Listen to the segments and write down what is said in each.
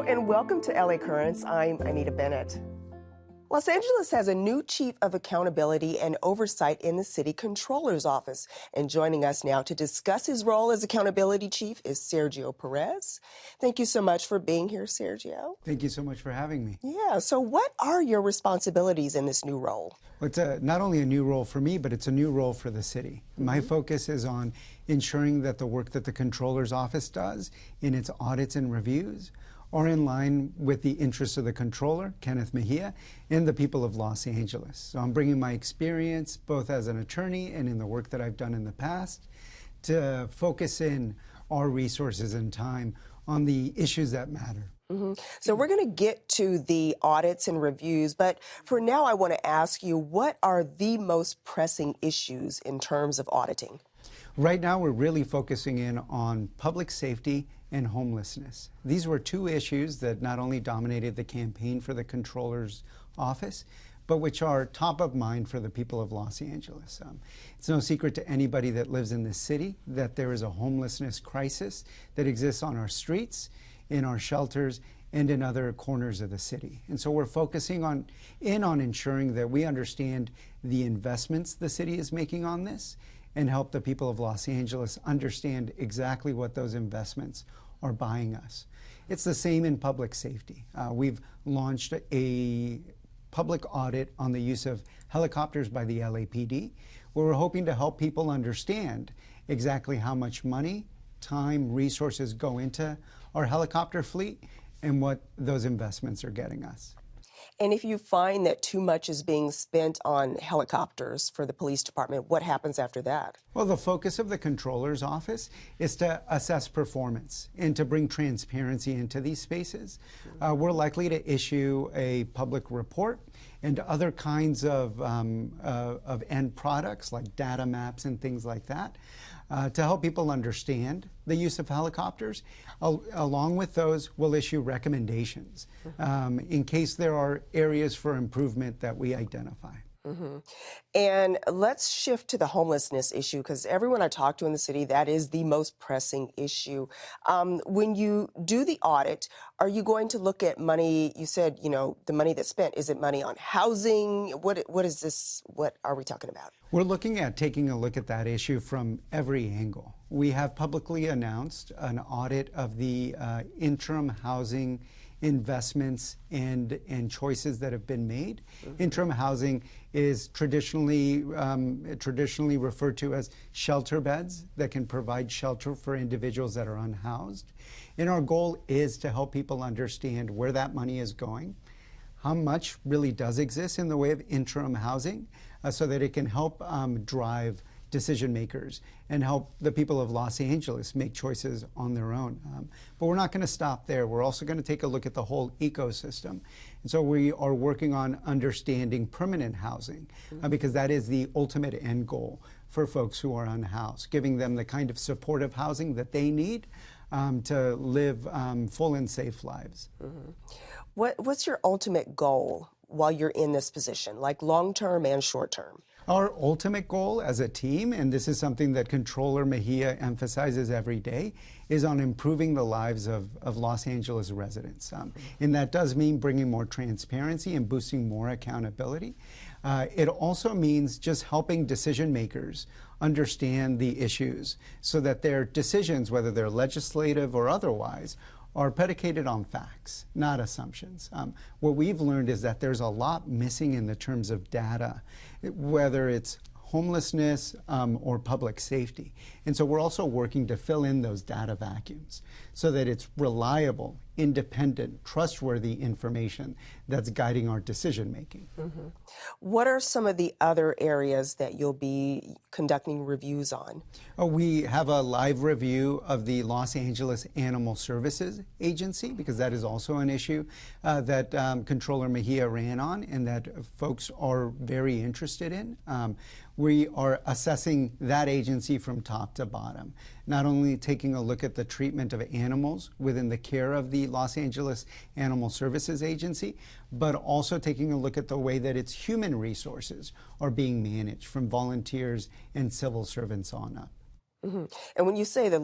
and welcome to LA Currents. I'm Anita Bennett. Los Angeles has a new chief of accountability and oversight in the city controller's office. And joining us now to discuss his role as accountability chief is Sergio Perez. Thank you so much for being here, Sergio. Thank you so much for having me. Yeah, so what are your responsibilities in this new role? Well, it's not only a new role for me, but it's a new role for the city. My focus is on ensuring that the work that the controller's office does in its audits and reviews are in line with the interests of the controller, Kenneth Mejia, and the people of Los Angeles. So I'm bringing my experience, both as an attorney and in the work that I've done in the past, to focus in our resources and time on the issues that matter. So we're going to get to the audits and reviews, but for now I want to ask you, what are the most pressing issues in terms of auditing? Right now we're really focusing in on public safety and homelessness. These were two issues that not only dominated the campaign for the controller's office, but which are top of mind for the people of Los Angeles. It's no secret to anybody that lives in this city that there is a homelessness crisis that exists on our streets, in our shelters, and in other corners of the city. And so we're focusing on ensuring that we understand the investments the city is making on this and help the people of Los Angeles understand exactly what those investments are buying us. It's the same in public safety. We've launched a public audit on the use of helicopters by the LAPD, where we're hoping to help people understand exactly how much money, time, resources go into our helicopter fleet and what those investments are getting us. And if you find that too much is being spent on helicopters for the police department, what happens after that? Well, the focus of the controller's office is to assess performance and to bring transparency into these spaces. We're likely to issue a public report and other kinds of end products like data maps and things like that to help people understand the use of helicopters. Along with those, we'll issue recommendations in case there are areas for improvement that we identify. And let's shift to the homelessness issue, because everyone I talk to in the city, that is the most pressing issue. When you do the audit, are you going to look at money? You said, the money that's spent, is it money on housing? What is this? What are we talking about? We're looking at taking a look at that issue from every angle. We have publicly announced an audit of the interim housing investments and choices that have been made. Interim housing is traditionally referred to as shelter beds that can provide shelter for individuals that are unhoused. And our goal is to help people understand where that money is going, how much really does exist in the way of interim housing, so that it can help drive decision makers and help the people of Los Angeles make choices on their own. But we're not going to stop there. We're also going to take a look at the whole ecosystem. And so we are working on understanding permanent housing because that is the ultimate end goal for folks who are unhoused, giving them the kind of supportive housing that they need to live full and safe lives. What's your ultimate goal while you're in this position, like long-term and short-term? Our ultimate goal as a team, and this is something that Controller Mejia emphasizes every day, is on improving the lives of Los Angeles residents. And that does mean bringing more transparency and boosting more accountability. It also means just helping decision makers understand the issues so that their decisions, whether they're legislative or otherwise, are predicated on facts, not assumptions. What we've learned is that there's a lot missing in the terms of data, whether it's homelessness or public safety. And so we're also working to fill in those data vacuums so that it's reliable, independent, trustworthy information that's guiding our decision making. What are some of the other areas that you'll be conducting reviews on? We have a live review of the Los Angeles Animal Services Agency, because that is also an issue that Controller Mejia ran on and that folks are very interested in. We are assessing that agency from top to bottom, not only taking a look at the treatment of animals within the care of the Los Angeles Animal Services Agency, but also taking a look at the way that its human resources are being managed from volunteers and civil servants on up. And when you say that,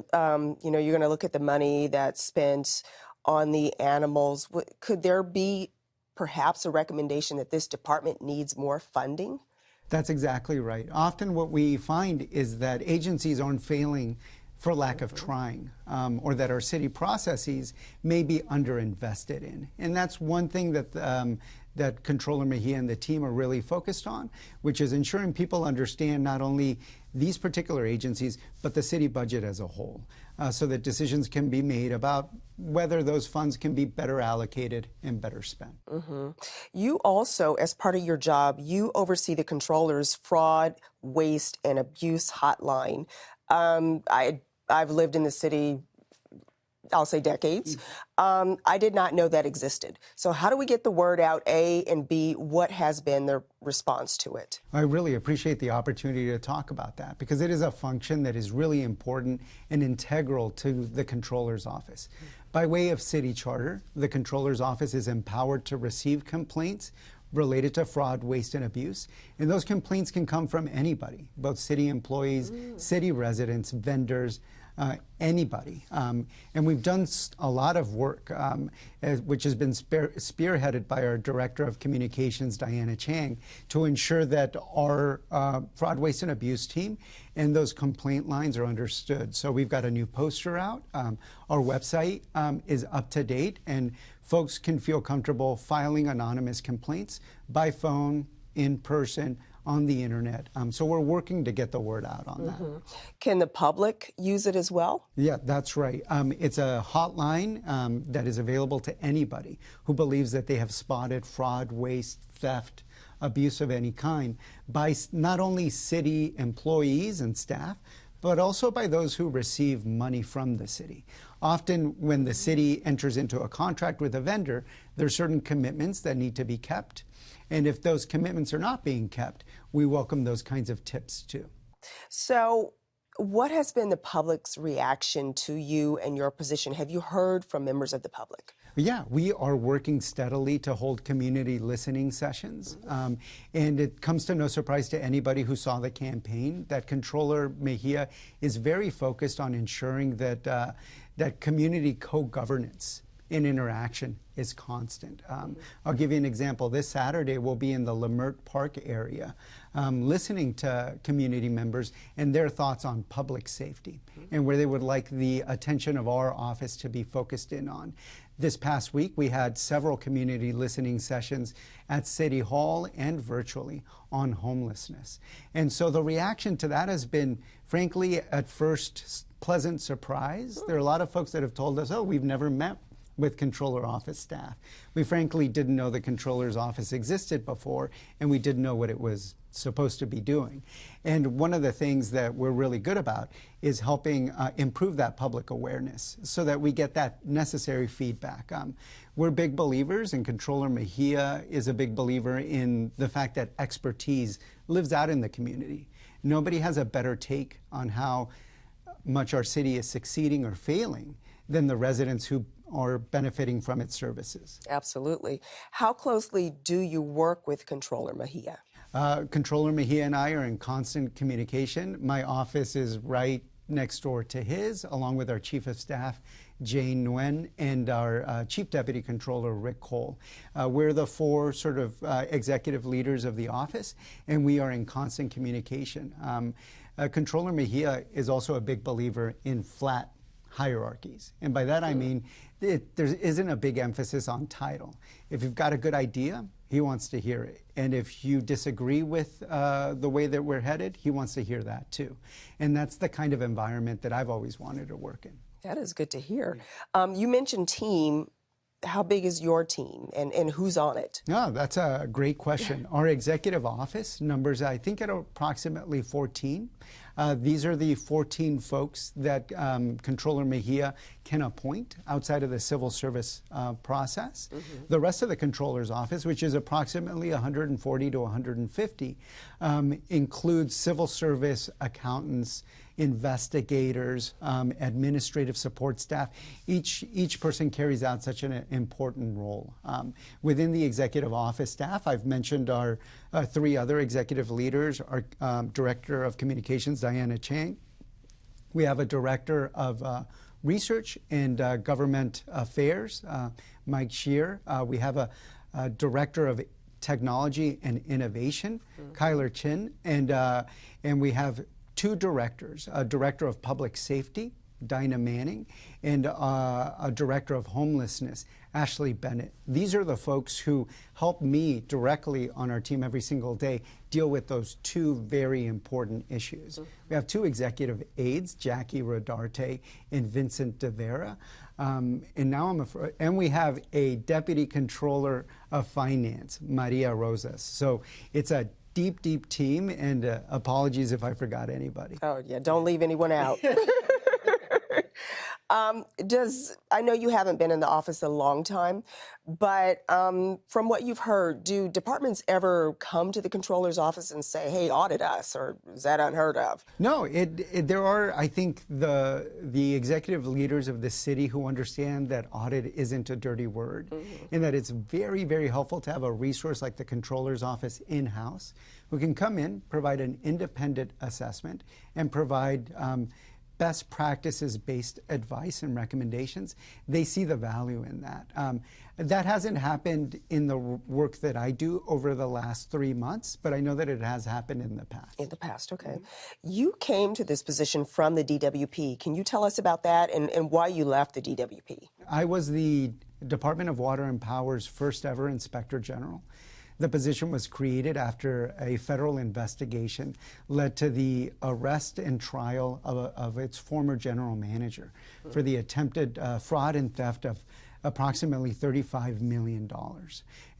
you're going to look at the money that's spent on the animals. Could there be perhaps a recommendation that this department needs more funding? That's exactly right. Often what we find is that agencies aren't failing for lack of trying, or that our city processes may be underinvested in. And that's one thing that that Controller Mejia and the team are really focused on, which is ensuring people understand not only these particular agencies, but the city budget as a whole, so that decisions can be made about whether those funds can be better allocated and better spent. You also, as part of your job, you oversee the controller's fraud, waste, and abuse hotline. I've lived in the city, I'll say decades. I did not know that existed. So how do we get the word out, A, and B, what has been the response to it? I really appreciate the opportunity to talk about that, because it is a function that is really important and integral to the Controller's Office. By way of city charter, the Controller's Office is empowered to receive complaints related to fraud, waste, and abuse. And those complaints can come from anybody, both city employees, city residents, vendors, anybody. And we've done a lot of work, which has been spearheaded by our Director of Communications, Diana Chang, to ensure that our fraud, waste, and abuse team and those complaint lines are understood. So we've got a new poster out. Our website is up to date, and folks can feel comfortable filing anonymous complaints by phone, in person, on the internet. So we're working to get the word out on that. Can the public use it as well? Yeah, that's right. It's a hotline that is available to anybody who believes that they have spotted fraud, waste, theft, abuse of any kind by not only city employees and staff, but also by those who receive money from the city. Often when the city enters into a contract with a vendor, there are certain commitments that need to be kept. And if those commitments are not being kept, we welcome those kinds of tips too. So what has been the public's reaction to you and your position? Have you heard from members of the public? Yeah, we are working steadily to hold community listening sessions. And it comes to no surprise to anybody who saw the campaign that Controller Mejia is very focused on ensuring that, that community co-governance in interaction is constant. I'll give you an example. This Saturday, we'll be in the Lemert Park area listening to community members and their thoughts on public safety and where they would like the attention of our office to be focused in on. This past week, we had several community listening sessions at City Hall and virtually on homelessness. And so the reaction to that has been, frankly, at first, pleasant surprise. There are a lot of folks that have told us, oh, we've never met with Controller Office staff. We frankly didn't know the Controller's Office existed before, and we didn't know what it was supposed to be doing. And one of the things that we're really good about is helping improve that public awareness so that we get that necessary feedback. We're big believers, and Controller Mejia is a big believer in the fact that expertise lives out in the community. Nobody has a better take on how much our city is succeeding or failing than the residents who are benefiting from its services. Absolutely. How closely do you work with Controller Mejia? Controller Mejia and I are in constant communication. My office is right next door to his, along with our Chief of Staff, Jane Nguyen, and our Chief Deputy Controller, Rick Cole. We're the four sort of executive leaders of the office, and we are in constant communication. Controller Mejia is also a big believer in flat hierarchies. And by that I mean there isn't a big emphasis on title. If you've got a good idea, he wants to hear it. And if you disagree with the way that we're headed, he wants to hear that too. And that's the kind of environment that I've always wanted to work in. That is good to hear. You mentioned team. How big is your team and who's on it? No, that's a great question. Our executive office numbers, I think, at approximately 14. These are the 14 folks that Controller Mejia can appoint outside of the civil service process. The rest of the Controller's office, which is approximately 140 to 150, includes civil service accountants, investigators, administrative support staff. Each person carries out such an important role. Within the executive office staff, I've mentioned our three other executive leaders, our Director of Communications, Diana Chang. We have a Director of research and government affairs, Mike Shear. We have a director of technology and innovation, Kyler Chin, and we have two directors, a director of public safety, Dinah Manning, and a director of homelessness, Ashley Bennett. These are the folks who help me directly on our team every single day deal with those two very important issues. We have two executive aides, Jackie Rodarte and Vincent De Vera. And we have a deputy controller of finance, Maria Rosas. So it's a deep, deep team, and apologies if I forgot anybody. Oh, yeah, don't leave anyone out. I know you haven't been in the office a long time, but from what you've heard, do departments ever come to the controller's office and say, hey, audit us, or is that unheard of? No, there are, I think, the executive leaders of the city who understand that audit isn't a dirty word, and that it's very, very helpful to have a resource like the controller's office in-house who can come in, provide an independent assessment, and provide best practices-based advice and recommendations. They see the value in that. That hasn't happened in the work that I do over the last 3 months, but I know that it has happened in the past. In the past, okay. You came to this position from the DWP. Can you tell us about that and why you left the DWP? I was the Department of Water and Power's first ever Inspector General. The position was created after a federal investigation led to the arrest and trial of its former general manager for the attempted fraud and theft of approximately $35 million.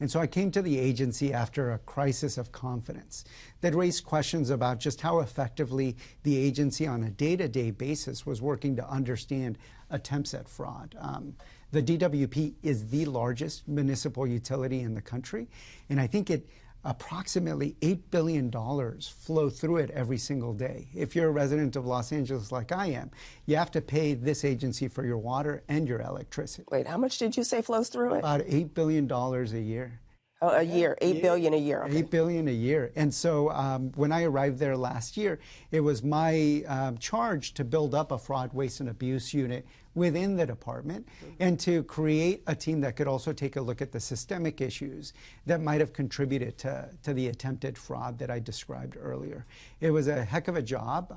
And so I came to the agency after a crisis of confidence that raised questions about just how effectively the agency on a day-to-day basis was working to understand attempts at fraud. The DWP is the largest municipal utility in the country, and I think approximately $8 billion flow through it every single day. If you're a resident of Los Angeles like I am, you have to pay this agency for your water and your electricity. Wait, how much did you say flows through it? About $8 billion a year. Oh, a year, $8 billion a year. Okay. $8 billion a year. And so when I arrived there last year, it was my charge to build up a fraud, waste, and abuse unit within the department and to create a team that could also take a look at the systemic issues that might have contributed to the attempted fraud that I described earlier. It was a heck of a job,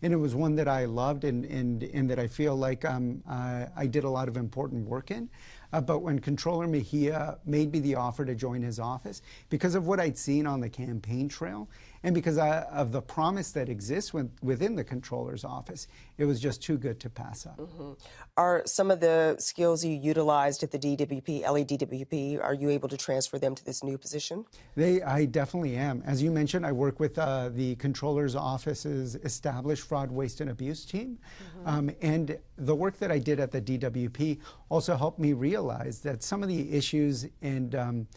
and it was one that I loved and that I feel like I did a lot of important work in. But when Controller Mejia made me the offer to join his office, because of what I'd seen on the campaign trail and because of the promise that exists within the Controller's office, it was just too good to pass up. Are some of the skills you utilized at the DWP, LADWP, are you able to transfer them to this new position? I definitely am. As you mentioned, I work with the Controller's office's established fraud, waste, and abuse team. And the work that I did at the DWP also helped me realize that some of the issues and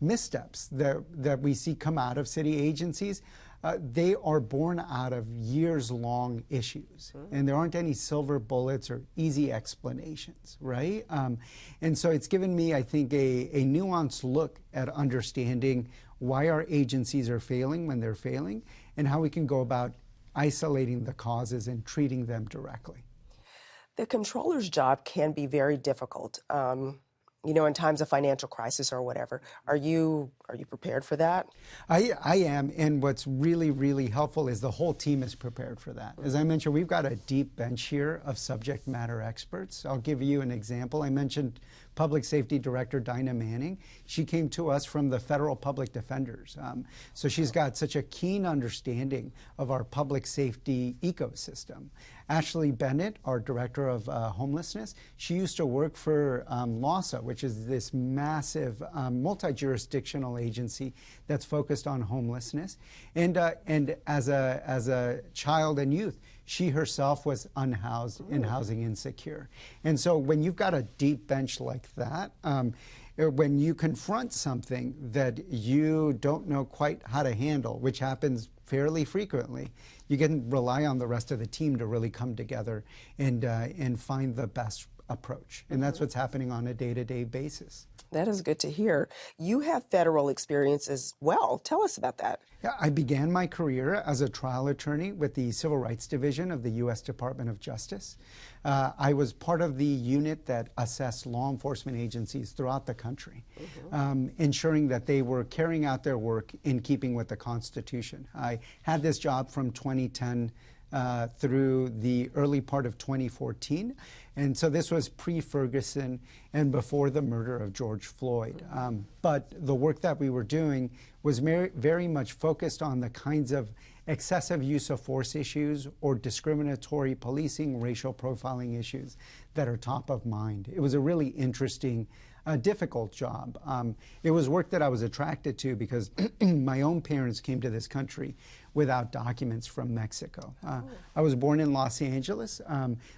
missteps that we see come out of city agencies, they are born out of years-long issues. And there aren't any silver bullets or easy explanations, right? And so it's given me, I think, a nuanced look at understanding why our agencies are failing when they're failing and how we can go about isolating the causes and treating them directly. The controller's job can be very difficult. In times of financial crisis or whatever. Are you prepared for that? I am, and what's really, really helpful is the whole team is prepared for that. As I mentioned, we've got a deep bench here of subject matter experts. I'll give you an example. I mentioned Public Safety Director Dinah Manning. She came to us from the Federal Public Defenders. So she's got such a keen understanding of our public safety ecosystem. Ashley Bennett, our Director of Homelessness, she used to work for LAWSA, which is this massive multi-jurisdictional agency that's focused on homelessness. And as a child and youth, she herself was unhoused and housing insecure. And so when you've got a deep bench like that, when you confront something that you don't know quite how to handle, which happens fairly frequently, you can rely on the rest of the team to really come together and find the best approach. And that's what's happening on a day-to-day basis. That is good to hear. You have federal experience as well. Tell us about that. Yeah, I began my career as a trial attorney with the Civil Rights Division of the U.S. Department of Justice. I was part of the unit that assessed law enforcement agencies throughout the country, ensuring that they were carrying out their work in keeping with the Constitution. I had this job from 2010 through the early part of 2014. And so this was pre-Ferguson and before the murder of George Floyd. But the work that we were doing was very much focused on the kinds of excessive use of force issues or discriminatory policing, racial profiling issues that are top of mind. It was a really interesting, difficult job. It was work that I was attracted to because my own parents came to this country without documents from Mexico. I was born in Los Angeles.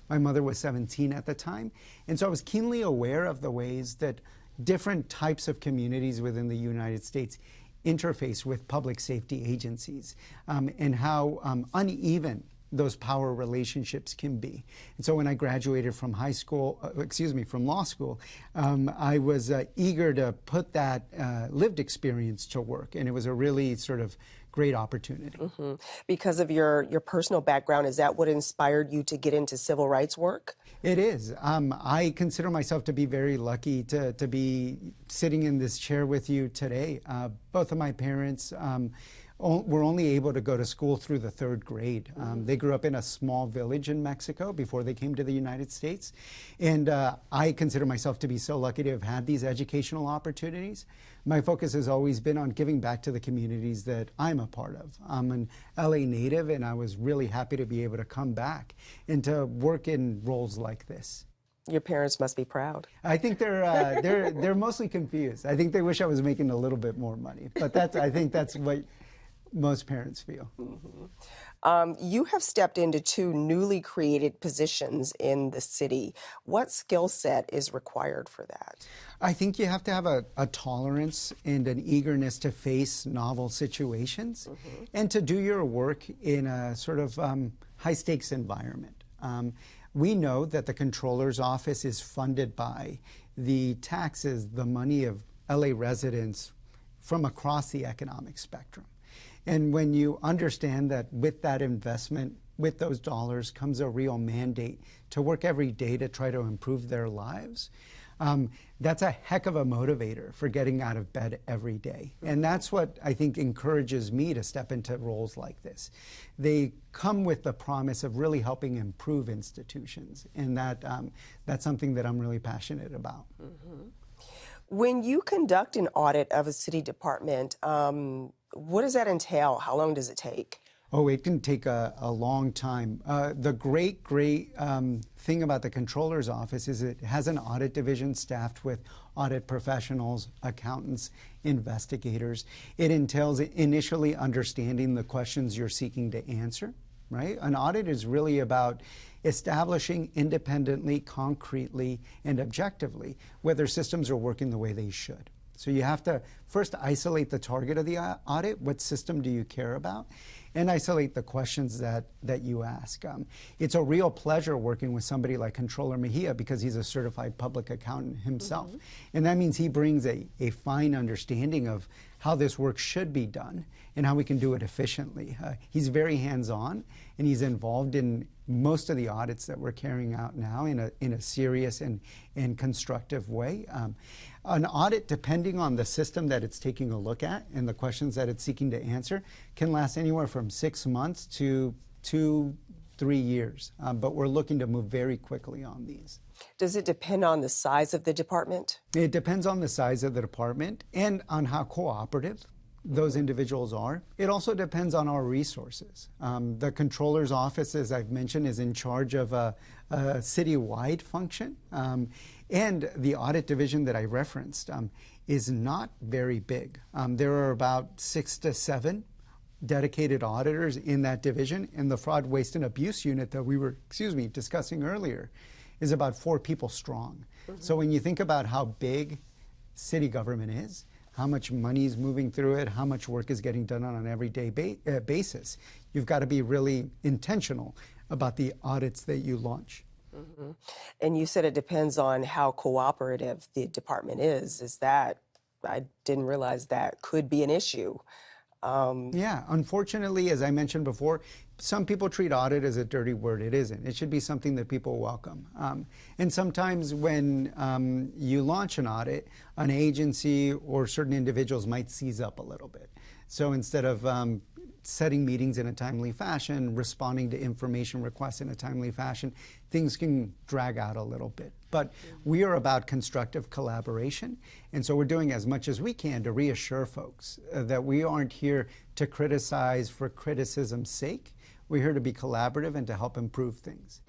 My mother was 17 at the time. And so I was keenly aware of the ways that different types of communities within the United States interface with public safety agencies and how uneven those power relationships can be. And so when I graduated from from law school, I was eager to put that lived experience to work. And it was a really sort of great opportunity. Because of your personal background, is that what inspired you to get into civil rights work? It is. I consider myself to be very lucky to be sitting in this chair with you today. Both of my parents were only able to go to school through the third grade. They grew up in a small village in Mexico before they came to the United States. And I consider myself to be so lucky to have had these educational opportunities. My focus has always been on giving back to the communities that I'm a part of. I'm an LA native, and I was really happy to be able to come back and to work in roles like this. Your parents must be proud. I think they're mostly confused. I think they wish I was making a little bit more money, but I think that's what most parents feel. You have stepped into two newly created positions in the city. What skill set is required for that? I think you have to have a tolerance and an eagerness to face novel situations and to do your work in a sort of high-stakes environment. We know that the Comptroller's Office is funded by the taxes, the money of LA residents from across the economic spectrum. And when you understand that with that investment, with those dollars comes a real mandate to work every day to try to improve their lives, that's a heck of a motivator for getting out of bed every day. And that's what I think encourages me to step into roles like this. They come with the promise of really helping improve institutions. And that's something that I'm really passionate about. When you conduct an audit of a city department, what does that entail? How long does it take? Oh, it can take a long time. The great thing about the Comptroller's Office is it has an audit division staffed with audit professionals, accountants, investigators. It entails initially understanding the questions you're seeking to answer, right? An audit is really about establishing independently, concretely, and objectively whether systems are working the way they should. So you have to first isolate the target of the audit. What system do you care about? And isolate the questions that you ask. It's a real pleasure working with somebody like Comptroller Mejia because he's a certified public accountant himself. And that means he brings a fine understanding of how this work should be done and how we can do it efficiently. He's very hands-on, and he's involved in most of the audits that we're carrying out now in a serious and constructive way. An audit, depending on the system that it's taking a look at and the questions that it's seeking to answer, can last anywhere from 6 months to 2-3 years. But we're looking to move very quickly on these. Does it depend on the size of the department? It depends on the size of the department and on how cooperative those individuals are. It also depends on our resources. The Comptroller's Office, as I've mentioned, is in charge of a citywide function. And the audit division that I referenced is not very big. There are about 6 to 7 dedicated auditors in that division, and the fraud, waste, and abuse unit that we were, discussing earlier is about 4 people strong. So when you think about how big city government is, how much money is moving through it, how much work is getting done on an everyday basis, you've got to be really intentional about the audits that you launch. And you said it depends on how cooperative the department is. I didn't realize that could be an issue. Yeah, unfortunately, as I mentioned before, some people treat audit as a dirty word. It isn't. It should be something that people welcome. And sometimes when you launch an audit, an agency or certain individuals might seize up a little bit. So instead of setting meetings in a timely fashion, responding to information requests in a timely fashion, things can drag out a little bit. But we are about constructive collaboration, and so we're doing as much as we can to reassure folks that we aren't here to criticize for criticism's sake. We're here to be collaborative and to help improve things.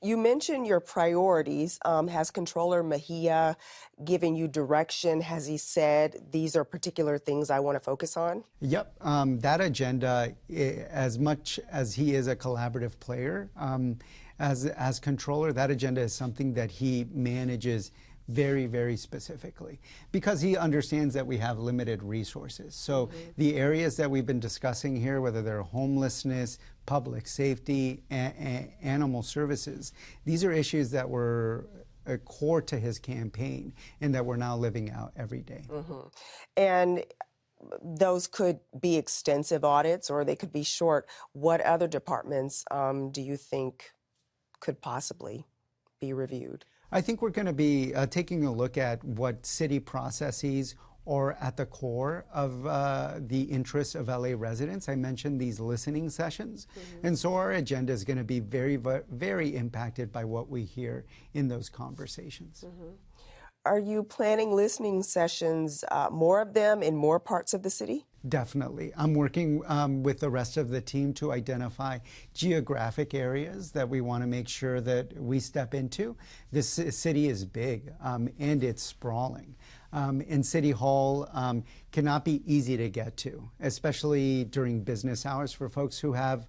You mentioned your priorities. Has Controller Mejia given you direction? Has he said these are particular things I want to focus on? Yep, that agenda, as much as he is a collaborative player, as controller, that agenda is something that he manages very, very specifically because he understands that we have limited resources. So the areas that we've been discussing here, whether they're homelessness, public safety, animal services, these are issues that were core to his campaign and that we're now living out every day. And those could be extensive audits or they could be short. What other departments do you think could possibly be reviewed? I think we're going to be taking a look at what city processes are at the core of the interests of LA residents. I mentioned these listening sessions. And so our agenda is going to be very, very impacted by what we hear in those conversations. Are you planning listening sessions, more of them in more parts of the city? Definitely. I'm working with the rest of the team to identify geographic areas that we want to make sure that we step into. This city is big and it's sprawling. And City Hall cannot be easy to get to, especially during business hours for folks who have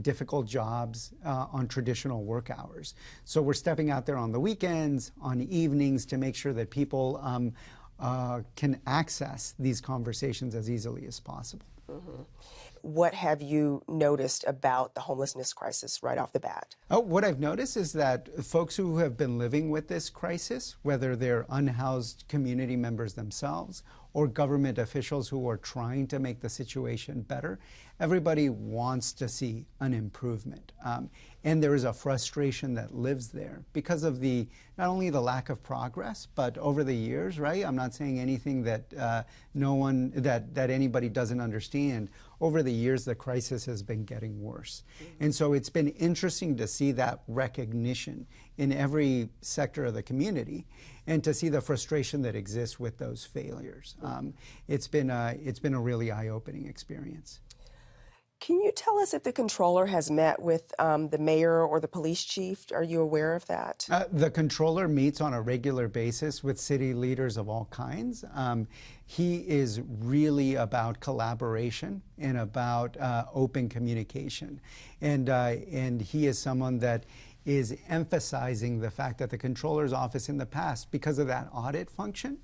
difficult jobs on traditional work hours. So we're stepping out there on the weekends, on evenings to make sure that people can access these conversations as easily as possible. What have you noticed about the homelessness crisis right off the bat? What I've noticed is that folks who have been living with this crisis, whether they're unhoused community members themselves or government officials who are trying to make the situation better, everybody wants to see an improvement. And there is a frustration that lives there because of the not only the lack of progress, but over the years, right? I'm not saying anything that that anybody doesn't understand. Over the years, the crisis has been getting worse. And so it's been interesting to see that recognition in every sector of the community and to see the frustration that exists with those failures. It's been a really eye-opening experience. Can you tell us if the controller has met with the mayor or the police chief? Are you aware of that? The controller meets on a regular basis with city leaders of all kinds. He is really about collaboration and about open communication. And he is someone that is emphasizing the fact that the controller's office in the past, because of that audit function,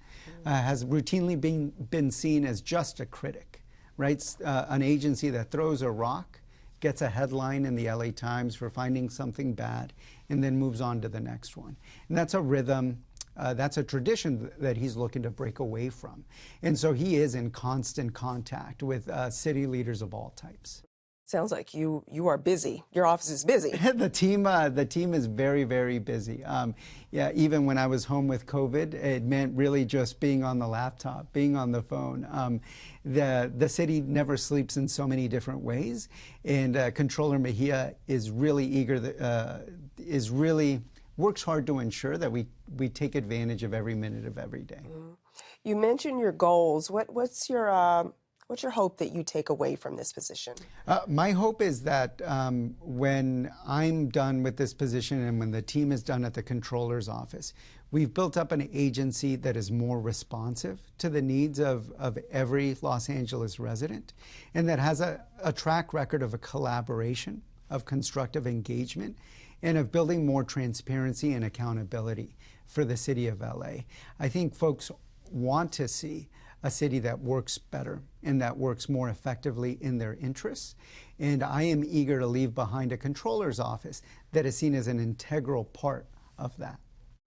has routinely been seen as just a critic. Right? An agency that throws a rock, gets a headline in the LA Times for finding something bad, and then moves on to the next one. And that's a rhythm, that's a tradition that he's looking to break away from. And so he is in constant contact with city leaders of all types. Sounds like you are busy. Your office is busy. The team is very, very busy. Yeah, even when I was home with COVID, it meant really just being on the laptop, being on the phone. The city never sleeps in so many different ways, and Controller Mejia is really eager, works hard to ensure that we take advantage of every minute of every day. You mentioned your goals. What's your hope that you take away from this position? My hope is that when I'm done with this position and when the team is done at the controller's office, we've built up an agency that is more responsive to the needs of every Los Angeles resident and that has a track record of a collaboration, of constructive engagement, and of building more transparency and accountability for the city of LA. I think folks want to see a city that works better and that works more effectively in their interests. And I am eager to leave behind a controller's office that is seen as an integral part of that.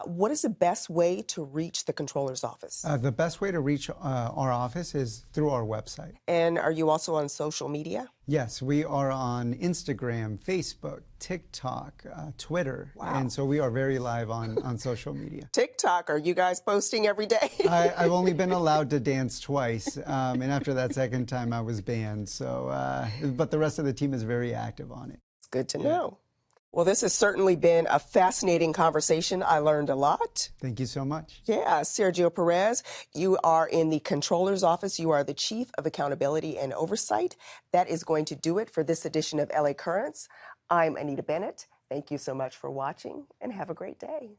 What is the best way to reach the controller's office? The best way to reach our office is through our website. And are you also on social media? Yes, we are on Instagram, Facebook, TikTok, Twitter. Wow. And so we are very live on social media. TikTok, are you guys posting every day? I've only been allowed to dance twice. And after that second time, I was banned. So, but the rest of the team is very active on it. It's good to know. Well, this has certainly been a fascinating conversation. I learned a lot. Thank you so much. Yeah, Sergio Perez, you are in the Controller's Office. You are the Chief of Accountability and Oversight. That is going to do it for this edition of LA Currents. I'm Anita Bennett. Thank you so much for watching, and have a great day.